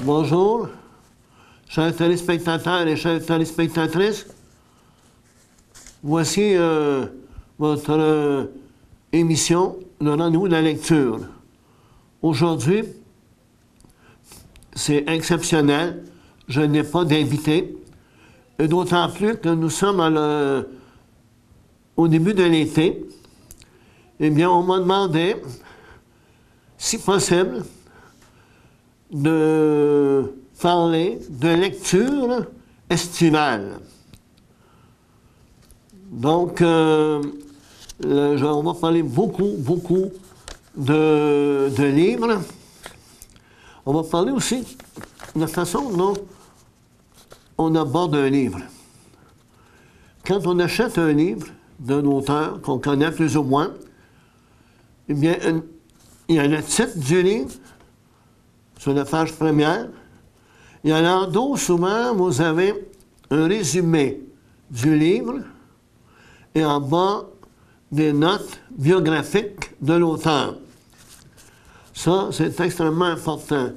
Bonjour, chers téléspectateurs et chères téléspectatrices. Voici votre émission, le rendez-vous de la lecture. Aujourd'hui, c'est exceptionnel. Je n'ai pas d'invité. Et d'autant plus que nous sommes au début de l'été. Eh bien, on m'a demandé, si possible, de parler de lecture estivale. Donc, on va parler beaucoup de livres. On va parler aussi de la façon dont on aborde un livre. Quand on achète un livre d'un auteur qu'on connaît plus ou moins, eh bien, il y a le titre du livre sur la page première. Et en dos, souvent, vous avez un résumé du livre et en bas, des notes biographiques de l'auteur. Ça, c'est extrêmement important.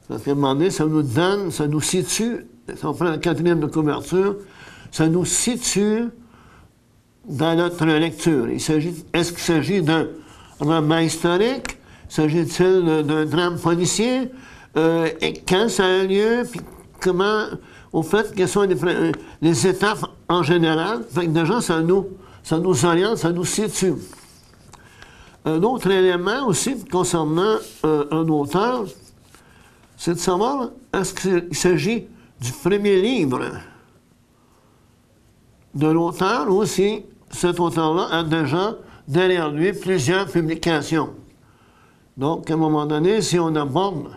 Parce qu'à un moment donné, ça nous donne, ça nous situe, si on prend la quatrième de couverture, ça nous situe dans notre lecture. Est-ce qu'il s'agit d'un roman historique? S'agit-il d'un drame policier? Et quand ça a lieu? Puis comment, au fait, quelles sont les étapes en général? Fait que déjà, ça nous oriente, ça nous situe. Un autre élément aussi concernant un auteur, c'est de savoir, est-ce qu'il s'agit du premier livre de l'auteur ou si cet auteur-là a déjà derrière lui plusieurs publications. Donc, à un moment donné, si on aborde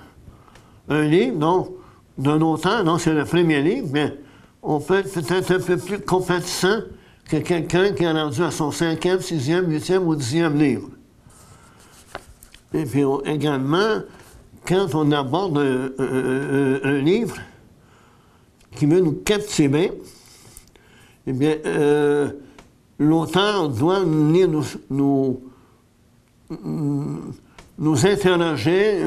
un livre d'un auteur, non, c'est le premier livre, mais on peut être peut-être un peu plus compatissant que quelqu'un qui est rendu à son 5e, 6e, 8e ou 10e livre. Et puis également, quand on aborde un livre qui veut nous captiver, eh bien, l'auteur doit venir nous interroger,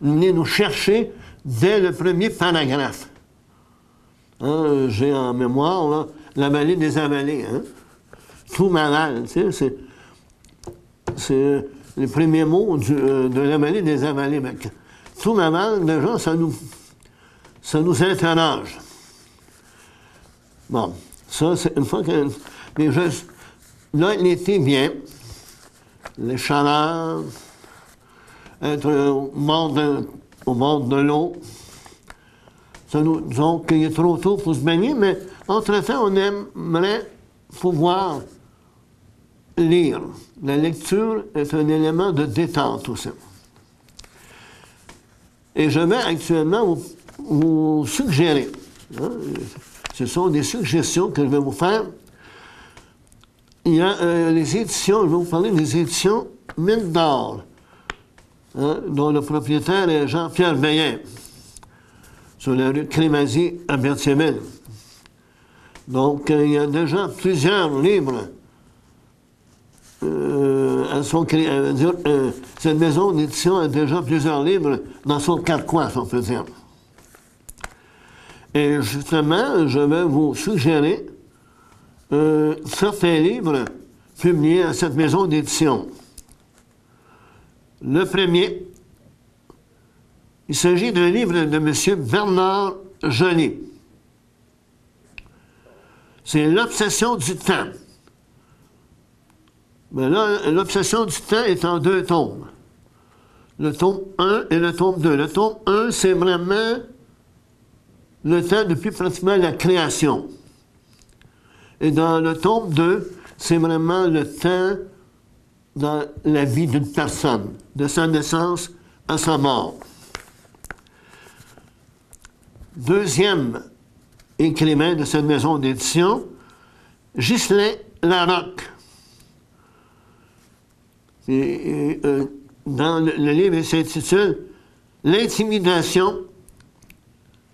venir nous chercher dès le premier paragraphe. Hein, j'ai en mémoire là, La vallée des avalés. Hein? Tout m'avale, tu sais, c'est les premiers mots de La vallée des avalés. Tout m'avale, déjà, ça nous interroge. Bon, ça, c'est une fois que... Là, l'été vient, les chaleurs, être au bord de l'eau. Ça nous disons qu'il est trop tôt pour se baigner, mais entre-temps, on aimerait pouvoir lire. La lecture est un élément de détente aussi. Et je vais actuellement vous suggérer, hein, ce sont des suggestions que je vais vous faire. Il y a les éditions, je vais vous parler des éditions Mine d'Or, hein, dont le propriétaire est Jean-Pierre Veillet, sur la rue Crémazie à Berthierville. Donc, il y a déjà plusieurs livres. Cette maison d'édition a déjà plusieurs livres dans son quatre coins, si on peut dire. Et justement, je vais vous suggérer certains livres publiés à cette maison d'édition. Le premier, il s'agit d'un livre de M. Bernard Joly. C'est L'obsession du temps. Mais là, L'obsession du temps est en 2 tomes. Le tome 1 et le tome 2. Le tome 1, c'est vraiment le temps depuis pratiquement la création. Et dans le tome 2, c'est vraiment le temps dans la vie d'une personne, de sa naissance à sa mort. Deuxième écrivain de cette maison d'édition, Ghislain Larocque. Dans le livre, il s'intitule « L'intimidation,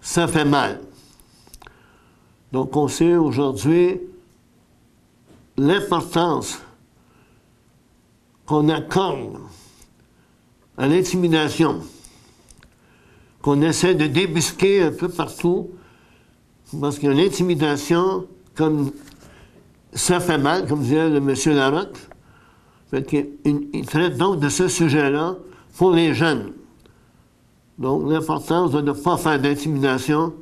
ça fait mal ». Donc, on sait aujourd'hui l'importance qu'on accorde à l'intimidation. qu'on essaie de débusquer un peu partout, parce que l'intimidation, comme ça fait mal, comme disait le M. Larocque, fait qu'il traite donc de ce sujet-là pour les jeunes. Donc, l'importance de ne pas faire d'intimidation,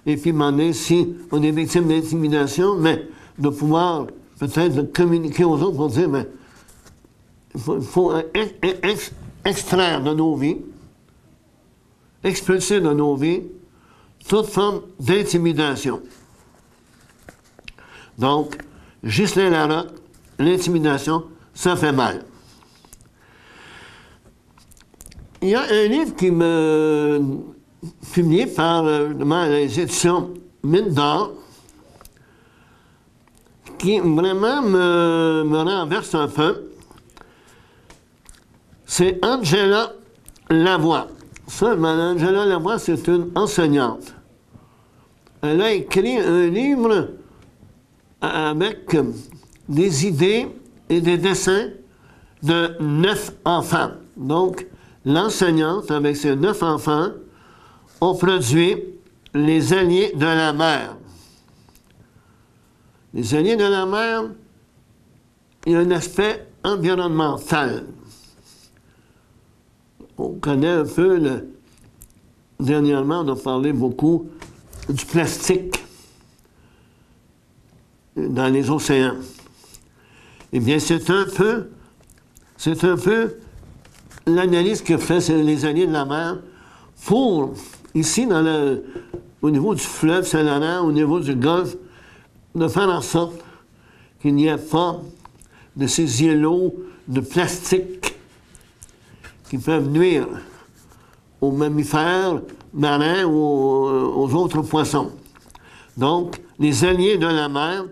et puis demander si on est victime d'intimidation, mais de pouvoir peut-être communiquer aux autres pour dire, mais il faut extraire de nos vies, expulser de nos vies toute forme d'intimidation. Donc, Ghislain Larocque, l'intimidation, ça fait mal. Il y a un livre qui me publié par les éditions Mine d'Or, qui vraiment me renverse un peu. C'est Angela Lavoie. Ça, Angela Lavoie, c'est une enseignante. Elle a écrit un livre avec des idées et des dessins de 9 enfants. Donc, l'enseignante, avec ses 9 enfants, a produit les Alliés de la mer. Les Alliés de la mer, il y a un aspect environnemental. On connaît un peu, dernièrement, on a parlé beaucoup du plastique dans les océans. Eh bien, c'est un peu l'analyse que fait les Alliés de la mer pour, ici, au niveau du fleuve Saint-Laurent, au niveau du Golfe, de faire en sorte qu'il n'y ait pas de ces îlots de plastique qui peuvent nuire aux mammifères marins ou aux autres poissons. Donc, les Alliés de la mer,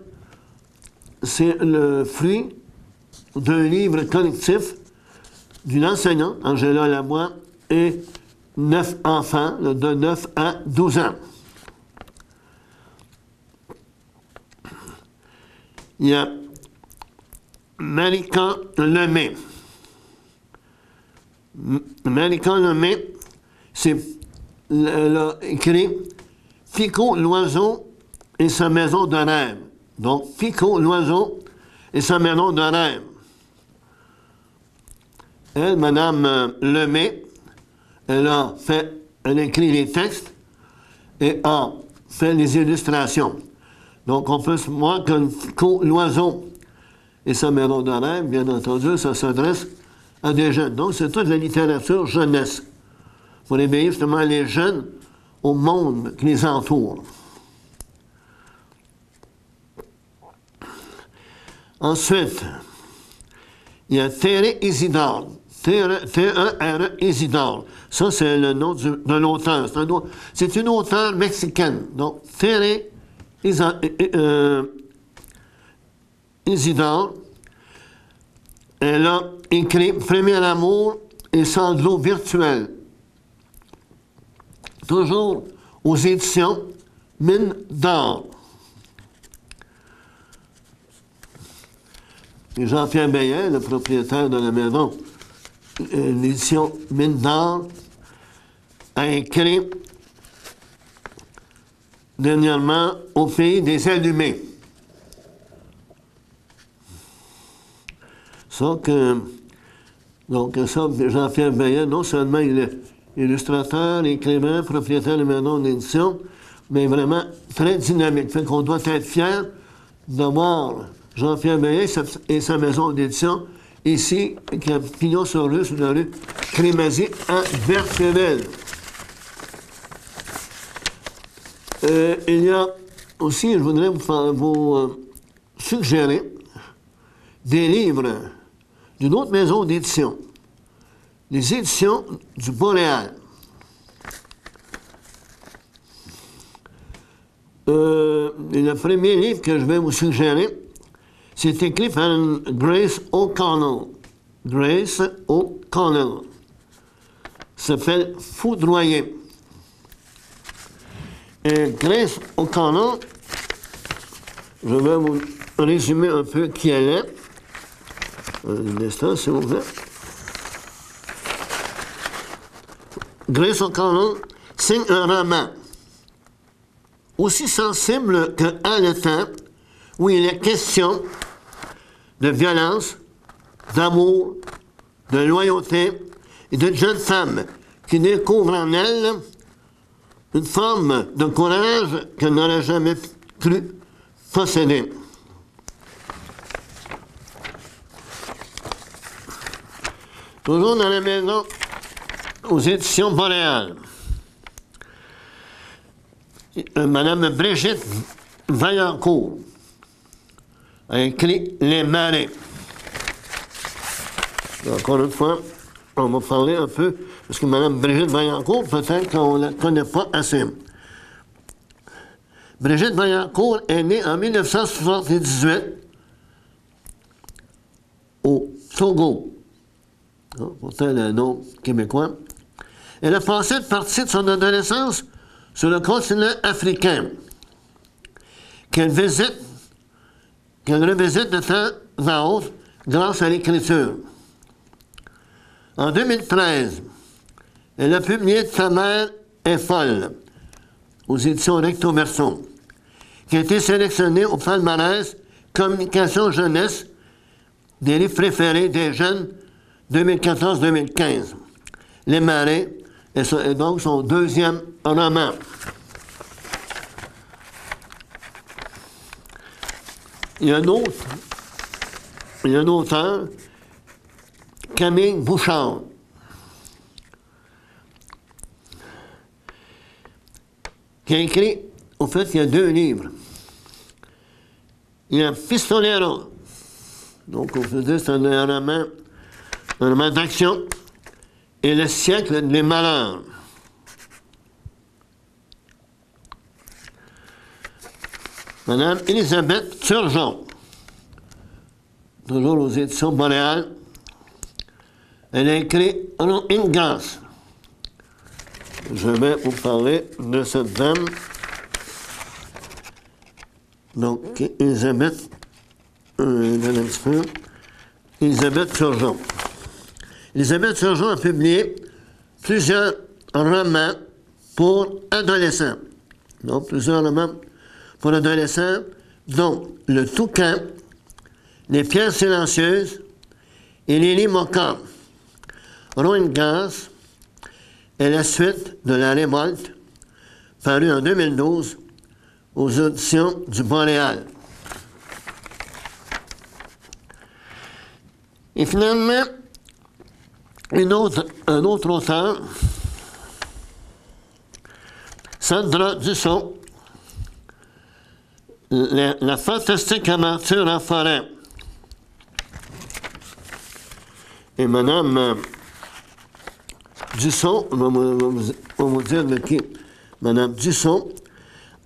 c'est le fruit d'un livre collectif d'une enseignante, Angela Lavoie, et 9 enfants, de 9 à 12 ans. Il y a Marika Lemay. Marika Lemay, elle a écrit Pico l'oiseau et sa maison de rêve. Donc, Pico l'oiseau et sa maison de rêve. Elle, Mme Lemay, elle a écrit les textes et a fait les illustrations. Donc, on peut voir que l'oiseau et sa maison de rêve, bien entendu, ça s'adresse à des jeunes. Donc, c'est toute la littérature jeunesse, pour éveiller justement les jeunes au monde qui les entoure. Ensuite, il y a Thérèse Isidore. T-E-R-E Isidore. Ça, c'est le nom de l'auteur. C'est une auteure mexicaine. Donc, Thérèse Isidore. Elle a écrit Premier amour et sanglots virtuels. Toujours aux éditions Mine d'Or. Jean-Pierre Beillet, le propriétaire de la maison, l'édition Mine d'Or, a écrit dernièrement Au pays des allumés. Donc, Jean-Pierre Beillet, non seulement il est illustrateur, écrivain, propriétaire de maison d'édition, mais vraiment très dynamique. Fait qu'on doit être fier d'avoir Jean-Pierre Beillet et sa maison d'édition ici, qui a pignon sur rue, sur la rue Crémazie, à Bertheville. Il y a aussi, je voudrais vous suggérer des livres d'une autre maison d'édition, les éditions du Boréal. Et le premier livre que je vais vous suggérer, c'est écrit par Grace O'Connell. Grace O'Connell. Ça s'appelle Foudroyé. Et Grace O'Connell, je vais vous résumer un peu qui elle est. Un instant, s'il vous plaît. Grace O'Connell signe un roman aussi sensible que haletant, où il est question de violence, d'amour, de loyauté et d'une jeune femme qui découvre en elle une forme de courage qu'elle n'aurait jamais cru posséder. Toujours dans la maison, aux éditions Boréal. Madame Brigitte Vaillancourt a écrit Les Marées. Encore une fois, on va parler un peu, parce que Mme Brigitte Vaillancourt, peut-être qu'on ne la connaît pas assez. Brigitte Vaillancourt est née en 1978 au Togo. Pourtant, le nom québécois. Elle a passé une partie de son adolescence sur le continent africain, qu'elle revisite de temps à autre grâce à l'écriture. En 2013, elle a publié Ta mère est folle aux éditions Recto Verso, qui a été sélectionnée au palmarès Communication Jeunesse des livres préférés des jeunes 2014-2015. Les Marées est donc son deuxième roman. Il y a un auteur, Camille Bouchard, qui a écrit, au fait, il y a 2 livres. Il y a Pistolero, donc on peut dire c'est un roman d'action, et Le siècle des malheurs. Madame Elisabeth Turgeon, toujours aux éditions Boréal, elle a écrit Ingas. Je vais vous parler de cette dame. Donc, Elisabeth Turgeon. Elisabeth Turgeon a publié plusieurs romans pour adolescents. Donc, plusieurs romans pour adolescents, dont Le Toucan, Les pierres silencieuses et Lily Moka. Rohingyas est la suite de La révolte, parue en 2012 aux auditions du Boréal. Et finalement, un autre auteur, Sandra Dussault, La fantastique aventure en forêt. Et Madame Dussault, on va vous dire de qui. Madame Dussault,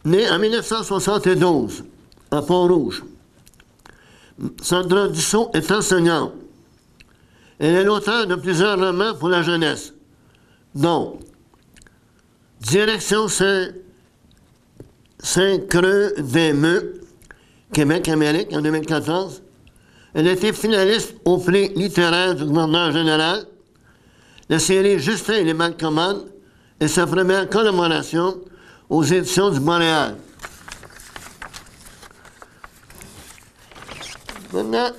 née en 1972 à Pont-Rouge. Sandra Dussault est enseignante. Elle est l'auteure de plusieurs romans pour la jeunesse, dont Direction Saint-Creux des Meux, Québec-Amérique, en 2014. Elle a été finaliste au prix littéraire du gouverneur général. La série Justin et les Malcommodes est sa première collaboration aux éditions du Boréal. Maintenant,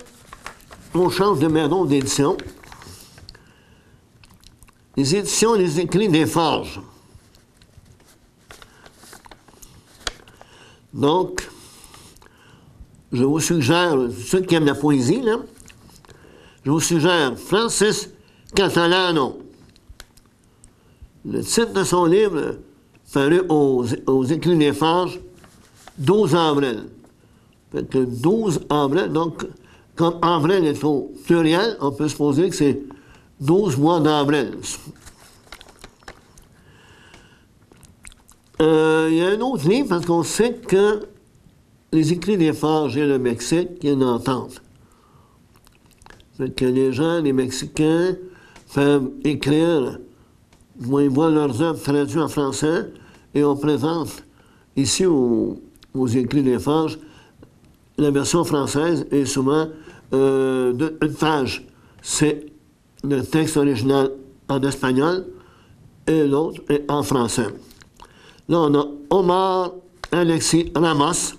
on change de maison d'édition. Les éditions Les Écrits des Forges. Donc, je vous suggère, ceux qui aiment la poésie, là, je vous suggère Francis Catalano. Le titre de son livre, paru aux Écrits des Forges, 12 avril. Fait que 12 avril, donc, comme avril est au pluriel, on peut supposer que c'est 12 mois d'avril. Il y a un autre livre, parce qu'on sait que les Écrits des Forges et le Mexique, il y a une entente. Fait que les gens, les Mexicains, peuvent écrire, ils voient leurs œuvres traduites en français, et on présente ici aux Écrits des Forges la version française est souvent d'une page. C'est le texte original en espagnol, et l'autre est en français. Là, on a Omar Alexis Ramos,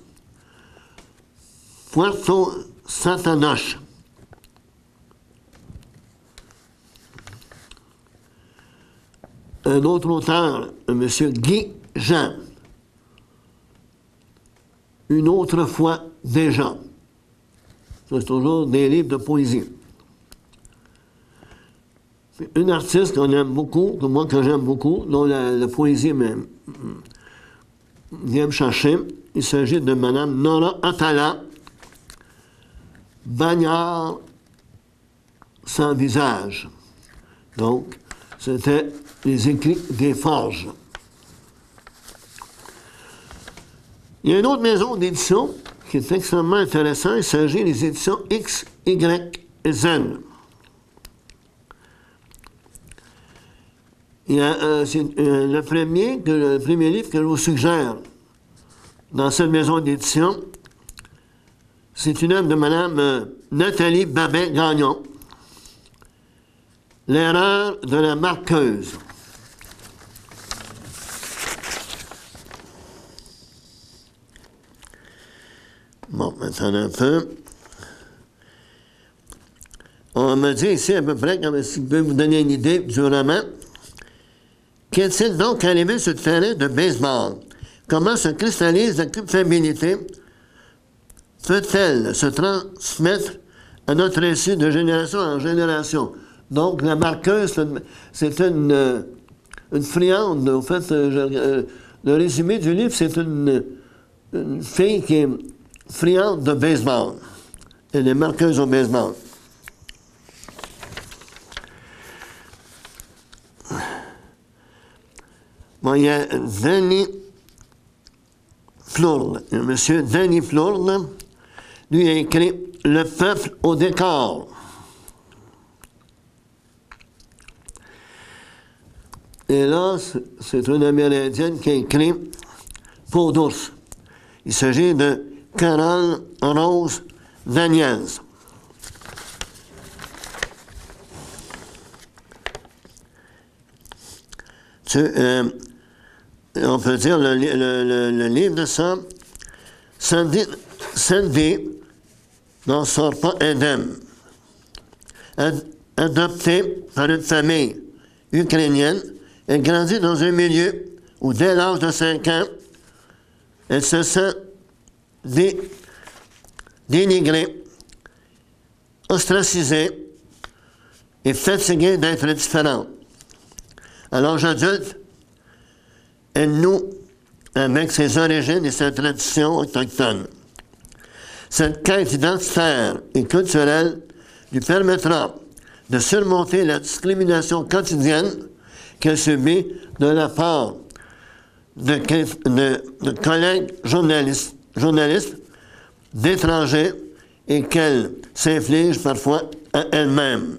Puerto Satanoche. Un autre auteur, M. Guy Jean. Une autre fois déjà. C'est toujours des livres de poésie. Une artiste qu'on aime beaucoup, que j'aime beaucoup, dont la poésie vient me chercher. Il s'agit de Mme Nora Atala, Bagnard sans visage. Donc, c'était les écrits des Forges. Il y a une autre maison d'édition qui est extrêmement intéressante. Il s'agit des éditions X, Y et Z. Il y a, le premier livre que je vous suggère dans cette maison d'édition, c'est une œuvre de Mme Nathalie Babin-Gagnon, L'erreur de la marqueuse. Bon, maintenant un peu. On me dit ici à peu près, si je peux vous donner une idée du roman, qu'est-il donc arrivé sur le terrain de baseball? Comment se cristallise la culpabilité? Peut-elle se transmettre à notre récit de génération en génération? Donc, la marqueuse, c'est une friande. En fait, le résumé du livre, c'est une fille qui est friande de baseball. Elle est marqueuse au baseball. Bon, il y a Denis Flourle. M. Denis Flourle, lui a écrit « Le peuple au décor ». Et là, c'est une Amérindienne qui a écrit « Peau d'ours ». Il s'agit de Carole Rose Daniels. On peut dire le livre de ça, Sandy n'en sort pas indemne. Adoptée par une famille ukrainienne, elle grandit dans un milieu où, dès l'âge de 5 ans, elle se sent dénigrée, ostracisée et fatiguée d'être différente. À l'âge adulte, elle noue avec ses origines et ses traditions autochtones. Cette quête identitaire et culturelle lui permettra de surmonter la discrimination quotidienne qu'elle subit de la part de collègues journalistes d'étrangers et qu'elle s'inflige parfois à elle-même.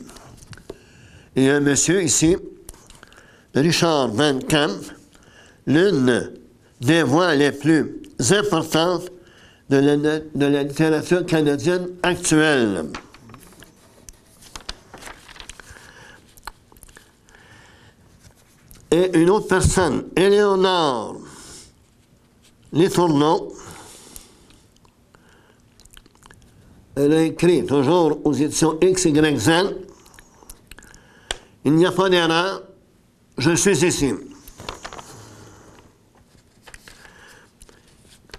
Il y a un monsieur ici, Richard Van Camp, l'une des voix les plus importantes de la littérature canadienne actuelle. Et une autre personne, Éléonore Letourneau, elle a écrit, toujours aux éditions XYZ, « Il n'y a pas d'erreur, je suis ici ».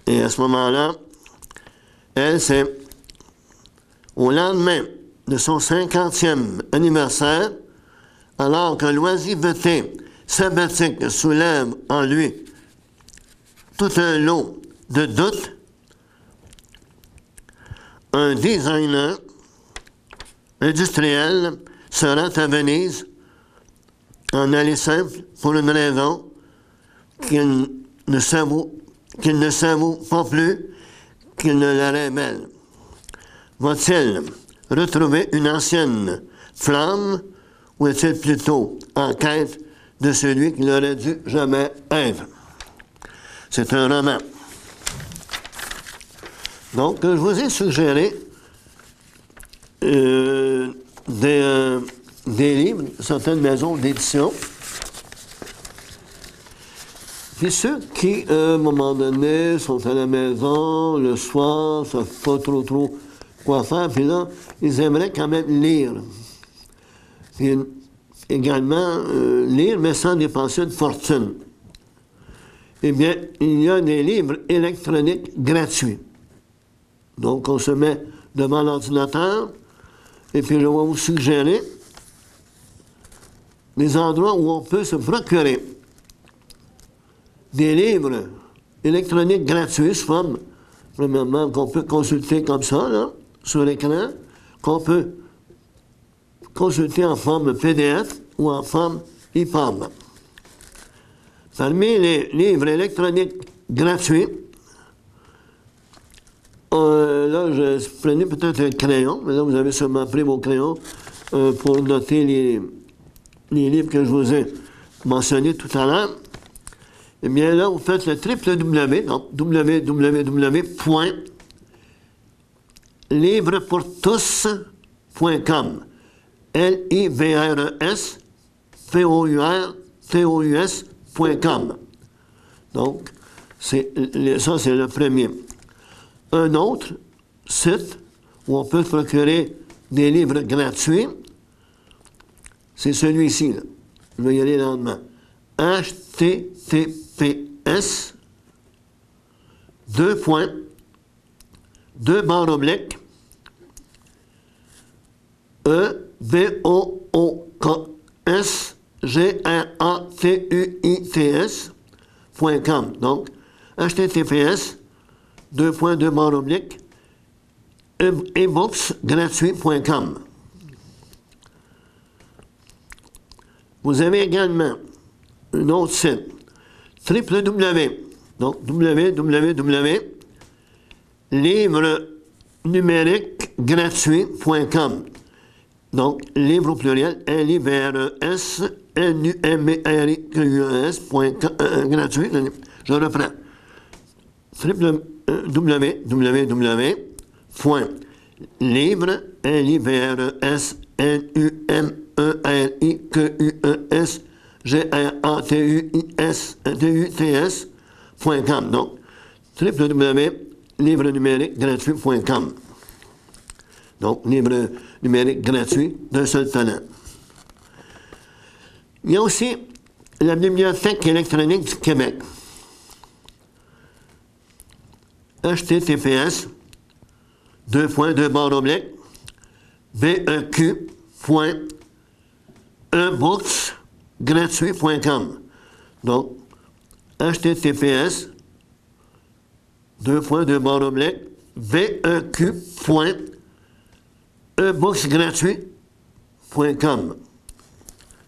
Et à ce moment-là, elle, c'est au lendemain de son 50e anniversaire, alors que l'oisiveté sabbatique soulève en lui tout un lot de doutes, un designer industriel se rend à Venise en aller simple pour une raison qu'il ne s'avoue pas plus qu'il ne la révèle. Va-t-il retrouver une ancienne flamme ou est-il plutôt en quête de celui qu'il n'aurait dû jamais être? C'est un roman. Donc, je vous ai suggéré des livres, certaines maisons d'édition Puis ceux qui, à un moment donné, sont à la maison, le soir, ne savent pas trop quoi faire, puis là, ils aimeraient quand même lire. Puis également, lire, mais sans dépenser une fortune. Eh bien, il y a des livres électroniques gratuits. Donc, on se met devant l'ordinateur, et puis je vais vous suggérer des endroits où on peut se procurer des livres électroniques gratuits, comme, premièrement, qu'on peut consulter comme ça, là, sur l'écran, qu'on peut consulter en forme PDF ou en forme EPUB. Parmi les livres électroniques gratuits, là, je prenais peut-être un crayon, mais là, vous avez sûrement pris vos crayons pour noter les livres que je vous ai mentionnés tout à l'heure. Eh bien, là, vous faites le www, donc www.livrespourtous.com. LIVRES-POURTOUS.com. Donc, ça, c'est le premier. Un autre site où on peut procurer des livres gratuits, c'est celui-ci. Là. Je vais y aller lentement. https EBOOKSGRATUITS.com. Donc, https ebooksgratuit.com. Vous avez également un autre site, donc www.livresnumériquesgratuits.com. Donc, livre au pluriel, LIVRESNUMERIQUES, je reprends. www.livresnumériquesgratuits.com. Donc, www.livrenumériquesgratuits.com. Donc, livre numérique gratuit d'un seul talent. Il y a aussi la Bibliothèque électronique du Québec. https beq.ebooksgratuit.com. Donc, https beq.ebooksgratuit.com.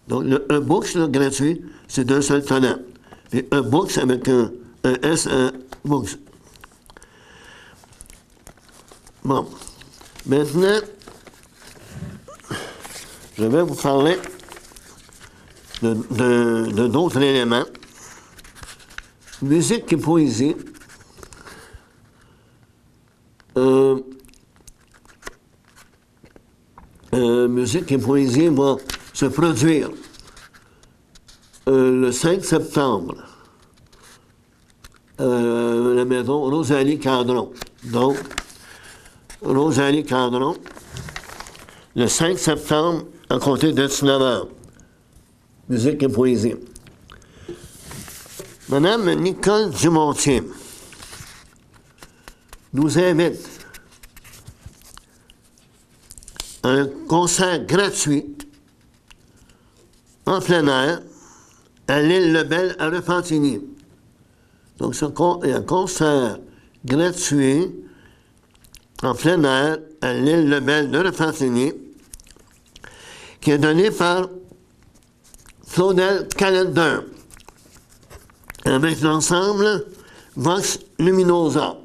Donc, le e-books gratuit, c'est d'un seul talent. Et e-books avec un S, books. Bon. Maintenant, je vais vous parler de d'autres éléments. Musique et poésie. Musique et poésie va se produire le 5 septembre à la maison Rosalie Cadron. Donc, Rosalie Cadron, le 5 septembre, à compter de 19h. Musique et poésie. Madame Nicole Dumontier nous invite à un concert gratuit en plein air à l'île Lebel à Repentigny. Donc, c'est un concert gratuit en plein air à l'île Lebel de Repentigny qui est donné par Claudel Calendar avec l'ensemble Vox Luminosa.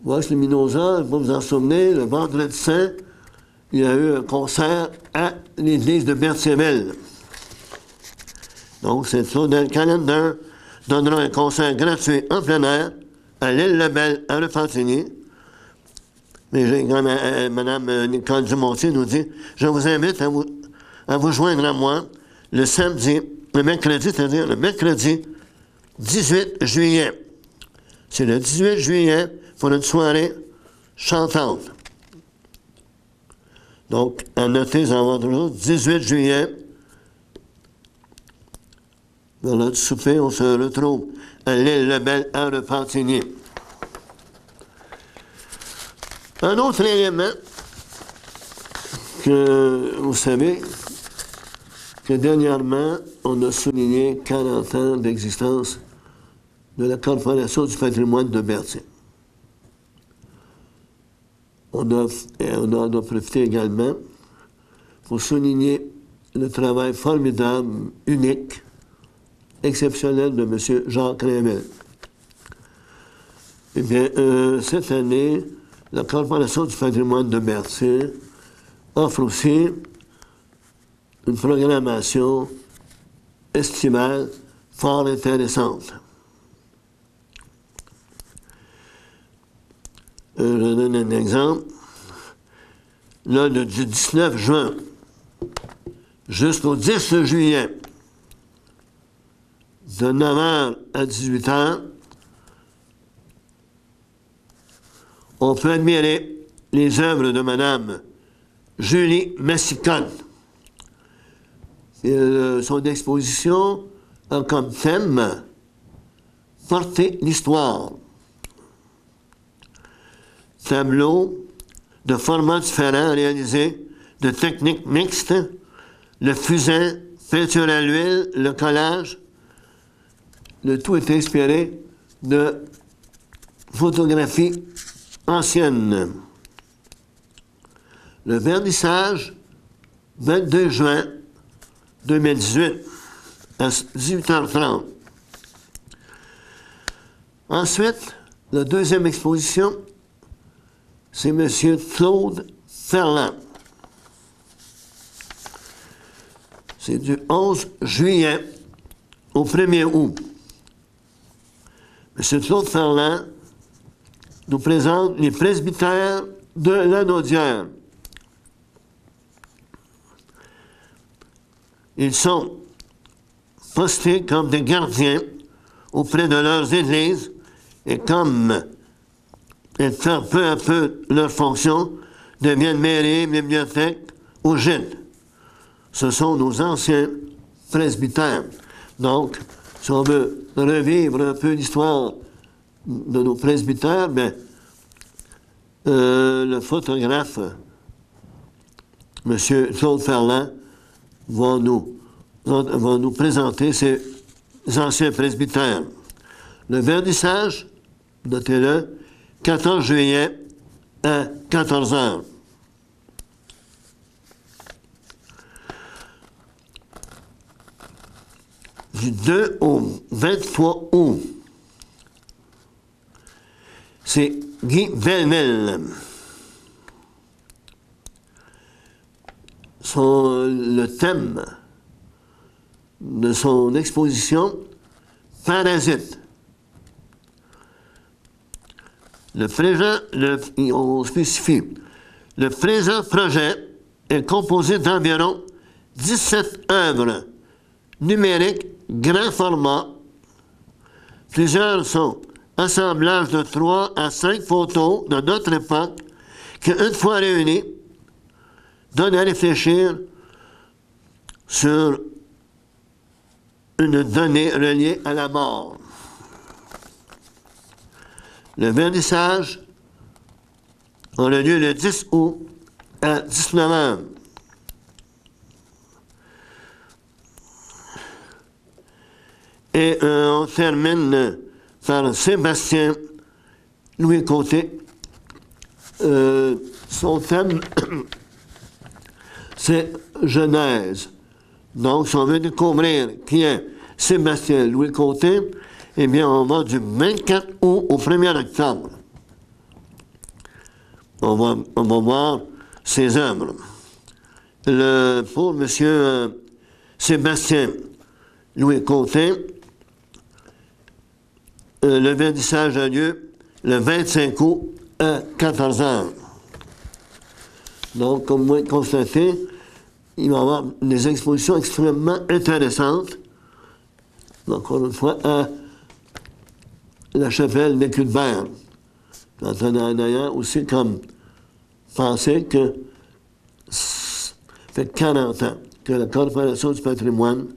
Vox Luminosa, vous vous en souvenez, le vendredi saint, il y a eu un concert à l'église de Berthierville. Donc, c'est Claudel Calendar donnera un concert gratuit en plein air à l'île Lebel à Repentigny. Mais Mme Nicole Dumontier nous dit « Je vous invite à vous joindre à moi le mercredi, c'est-à-dire le mercredi 18 juillet. C'est le 18 juillet pour une soirée chantante. Donc, à noter en votre jour, 18 juillet. Dans notre souper, on se retrouve à l'île Lebel à Repentigny. Un autre élément que vous savez que dernièrement, on a souligné 40 ans d'existence de la Corporation du patrimoine de Berthier. On en a profité également pour souligner le travail formidable, unique, exceptionnel de M. Jacques Raymond. Eh bien, cette année, la Corporation du patrimoine de Berthier offre aussi une programmation estivale fort intéressante. Je donne un exemple. Là, du 19 juin jusqu'au 10 juillet, de 9h à 18h, on peut admirer les œuvres de Mme Julie Massicone. Son exposition a comme thème « Porter l'histoire ». Tableau de formats différents réalisés de techniques mixtes, le fusain, peinture à l'huile, le collage. Le tout est inspiré de photographies anciennes. Le vernissage, 22 juin 2018, à 18h30. Ensuite, la deuxième exposition, c'est M. Claude Ferland. C'est du 11 juillet au 1er août. M. Claude Ferland nous présente les presbytères de la Naudière. Ils sont postés comme des gardiens auprès de leurs églises et comme ils font peu à peu leur fonction, deviennent mairie, bibliothèque ou gîte. Ce sont nos anciens presbytères. Donc, si on veut revivre un peu l'histoire de nos presbytères, bien, le photographe, M. Claude Ferland, va nous présenter ces anciens presbytères. Le vernissage, notez-le, 14 juillet à 14h. Du 2 au 23 août, c'est Guy Belmel. Le thème de son exposition, Parasite. On spécifie, le présent projet est composé d'environ 17 œuvres numériques grand format. Plusieurs sont assemblages de 3 à 5 photos de notre époque qui, une fois réunies, donnent à réfléchir sur une donnée reliée à la mort. Le vernissage aura lieu le 10 août à 19h. Et on termine par Sébastien Louis Côté. Son thème, c'est Genèse. Donc, si on veut découvrir qui est Sébastien Louis Côté, eh bien, on va du 24 août au 1er octobre. On va voir ses œuvres. Pour M. Sébastien Louis Côté, le vernissage a lieu le 25 août à 14h. Donc, comme vous pouvez constater, il va y avoir des expositions extrêmement intéressantes. Encore une fois, à la chapelle des Cuthbert. Quand on a d'ailleurs aussi comme pensé que ça fait 40 ans que la Corporation du patrimoine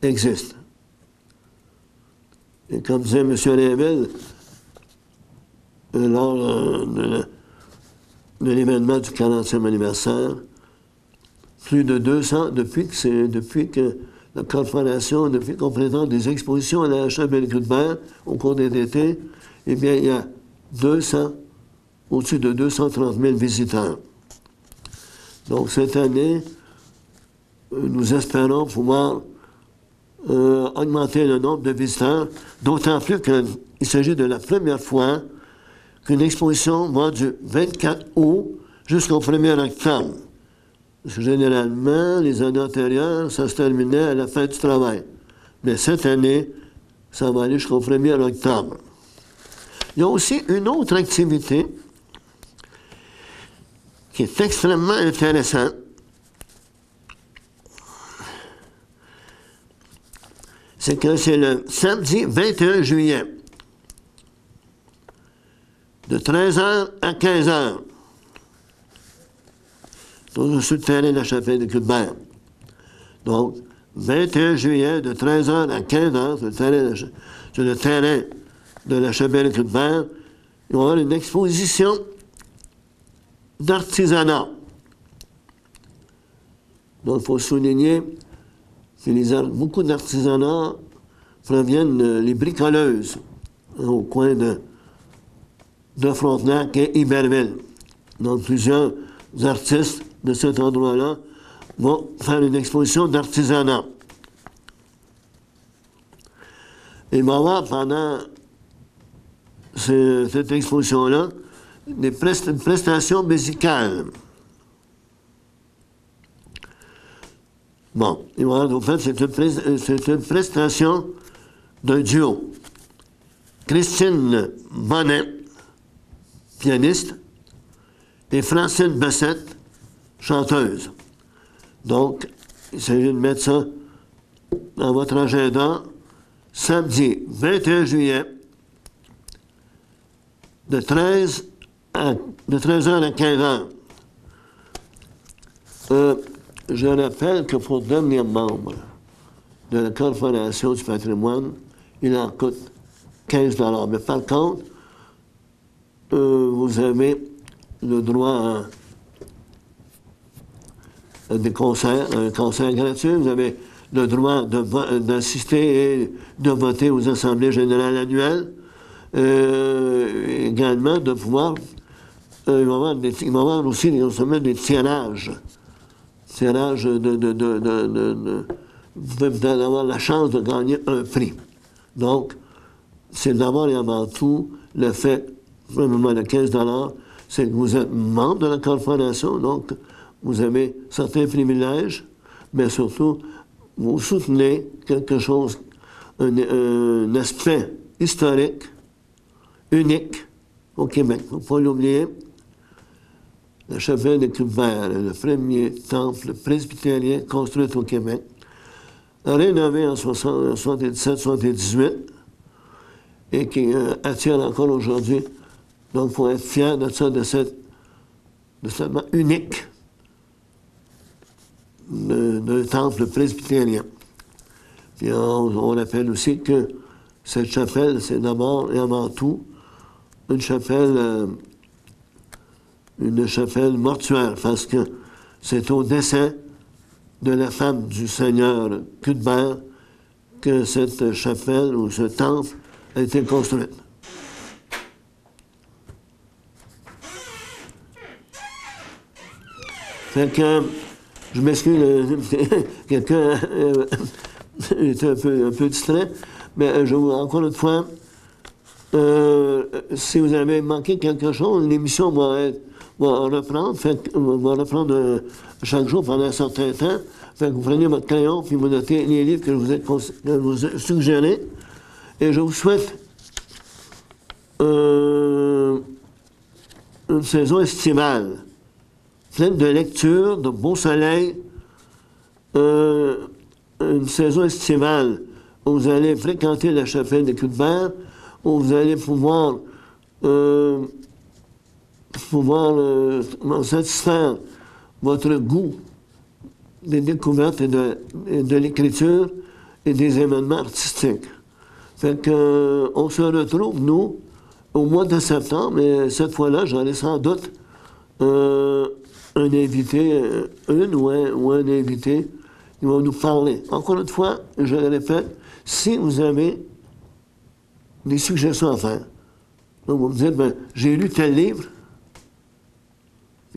existe. Et comme disait M. Réville, lors de l'événement du 40e anniversaire, plus de 200, depuis que la Corporation, depuis qu'on présente des expositions à la chapelle Cuthbert au cours des étés, eh bien, il y a au-dessus de 230 000 visiteurs. Donc, cette année, nous espérons pouvoir augmenter le nombre de visiteurs, d'autant plus qu'il s'agit de la première fois qu'une exposition va du 24 août jusqu'au 1er octobre. Parce que généralement, les années antérieures, ça se terminait à la fin du travail. Mais cette année, ça va aller jusqu'au 1er octobre. Il y a aussi une autre activité qui est extrêmement intéressante. C'est que c'est le samedi 21 juillet, de 13h à 15h, sur le terrain de la chapelle de Cuthbert. Donc, 21 juillet, de 13h à 15h, sur le terrain de la chapelle de Cuthbert, il va y avoir une exposition d'artisanat. Donc, il faut souligner que beaucoup d'artisanats proviennent les bricoleuses, au coin de Frontenac et Iberville. Donc, plusieurs artistes de cet endroit-là vont faire une exposition d'artisanat. Il va y avoir pendant cette exposition-là une prestation musicale. Bon, il va y avoir, en fait, c'est une prestation d'un duo. Christine Bonnet, pianiste, et Francine Bessette, chanteuse. Donc, il s'agit de mettre ça dans votre agenda. Samedi 21 juillet, de 13h à 15h. Je rappelle que pour devenir membre de la Corporation du patrimoine, il en coûte 15 $. Mais par contre, vous avez le droit à des concerts, un concert gratuit. Vous avez le droit d'assister et de voter aux assemblées générales annuelles. Également de pouvoir... il va y avoir aussi des tirages. Tirages vous pouvez avoir la chance de gagner un prix. Donc, c'est d'abord et avant tout le fait, premièrement, de 15 $, c'est que vous êtes membre de la corporation, donc vous avez certains privilèges, mais surtout, vous soutenez quelque chose, un aspect historique, unique au Québec. Il ne faut pas l'oublier. La chapelle de Cuthbert est le premier temple presbytérien construit au Québec, rénové en 77-78 et qui attire encore aujourd'hui. Donc, il faut être fier de ça, de cette unique d'un temple presbytérien. Puis on rappelle aussi que cette chapelle, c'est d'abord et avant tout une chapelle mortuaire, parce que c'est au décès de la femme du seigneur Cuthbert que cette chapelle ou ce temple a été construite. Fait que, je m'excuse, quelqu'un était un peu distrait, mais encore une fois, si vous avez manqué quelque chose, l'émission va reprendre chaque jour pendant un certain temps. Fait que vous prenez votre crayon puis vous notez les livres que je vous ai suggérés. Et je vous souhaite une saison estivale, pleine de lecture, de beau soleil, une saison estivale où vous allez fréquenter la chapelle de Cuthbert, où vous allez pouvoir satisfaire votre goût des découvertes et de l'écriture et des événements artistiques. Fait que, on se retrouve, nous, au mois de septembre, et cette fois-là, j'aurai sans doute un invité, ou un invité qui va nous parler. Encore une fois, je le répète, si vous avez des suggestions à faire, donc vous me dites, ben, j'ai lu tel livre,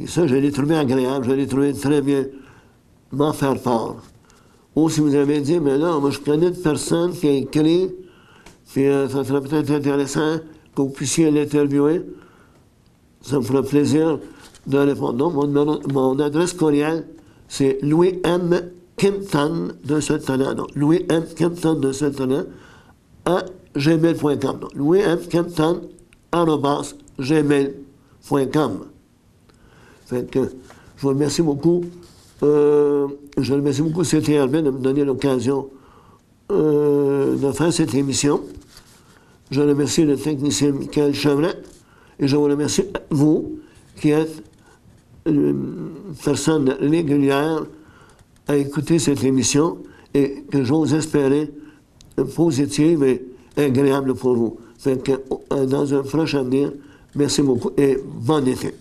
et ça, je l'ai trouvé agréable, je l'ai trouvé très bien, m'en faire part. Ou si vous avez dit, mais là, moi, je connais une personne qui a écrit, puis ça serait peut-être intéressant que vous puissiez l'interviewer, ça me ferait plaisir de répondre. Donc, mon adresse courriel, c'est Louis M. Kimpton de Saint-Talent. Donc, Louis M. Kimpton de Saint-Talent à gmail.com. Donc, Louis M. Kimpton @gmail.com. Fait que je vous remercie beaucoup. Je remercie beaucoup CTRB de me donner l'occasion de faire cette émission. Je remercie le technicien Michael Chevret et je vous remercie vous qui êtes une personne régulière à écouter cette émission et que j'ose espérer positive et agréable pour vous. Fait que, dans un prochain avenir, merci beaucoup et bon été.